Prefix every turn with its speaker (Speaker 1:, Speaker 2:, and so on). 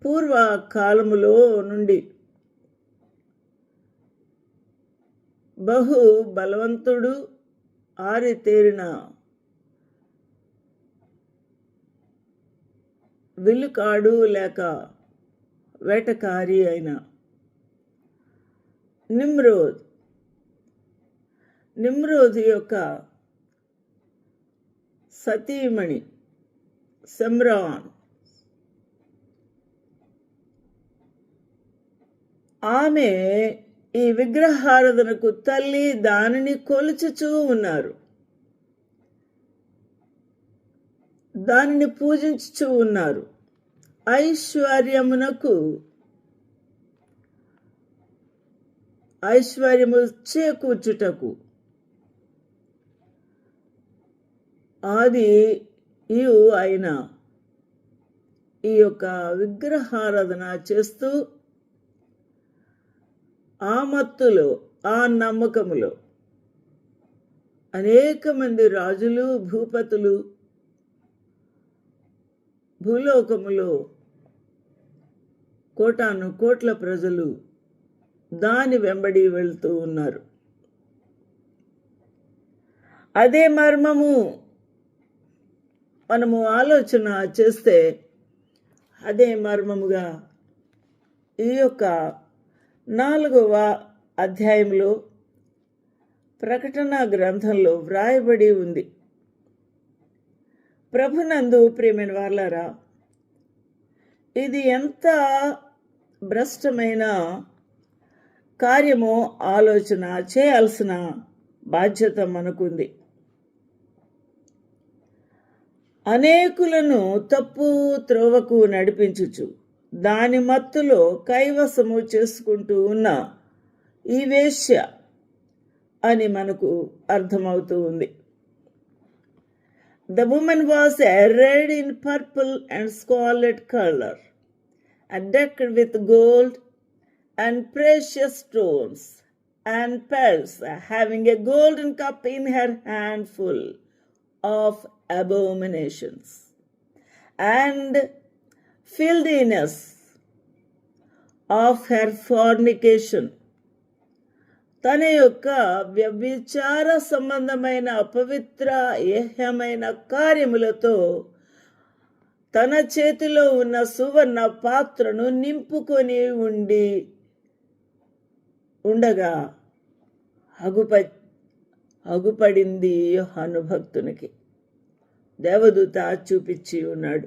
Speaker 1: పూర్వకాలములో నుండి బహు బలవంతుడు, ఆరితేరిన విలుకాడు లేక వేటకారి అయిన నిమ్రోద్ యొక్క సతీమణి శమ్రాన్ ఆమె ఈ విగ్రహారాధనకు తల్లి, దానిని కొలుచుచూ ఉన్నారు, దానిని పూజించుచూ ఉన్నారు. ఐశ్వర్యము చేకూర్చుటకు ఆది అయిన ఈ యొక్క విగ్రహారాధన చేస్తూ ఆ మత్తులో, ఆ నమ్మకములో అనేక మంది రాజులు, భూపతులు భూలోకములో కోటాను కోట్ల ప్రజలు దాని వెంబడి వెళ్తూ ఉన్నారు. అదే మర్మము మనము ఆలోచన చేస్తే, అదే మర్మముగా ఈ యొక్క 4వ అధ్యాయంలో ప్రకటన గ్రంథంలో వ్రాయబడి ఉంది. ప్రభునందు ప్రియమైన వారలారా, ఇది ఎంత భ్రష్టమైన కార్యమో ఆలోచన చేయాల్సిన బాధ్యత మనకుంది. అనేకులను తప్పు త్రోవకు నడిపించుచు దాని మత్తులో కైవసము చేసుకుంటూ ఉన్న ఈ వేశ్య అని మనకు అర్థమవుతూ ఉంది. The woman was arrayed in purple and scarlet color, and decked with gold and precious stones and pearls, having a golden cup in her hand full of abominations and filthiness of her fornication. తన యొక్క వ్యభిచార సంబంధమైన అపవిత్ర ఏహ్యమైన కార్యములతో తన చేతిలో ఉన్న సువర్ణ పాత్రను నింపుకొని ఉండగా అగుపడింది యోహాను భక్తునికి. దేవదూత చూపించి ఉన్నాడు.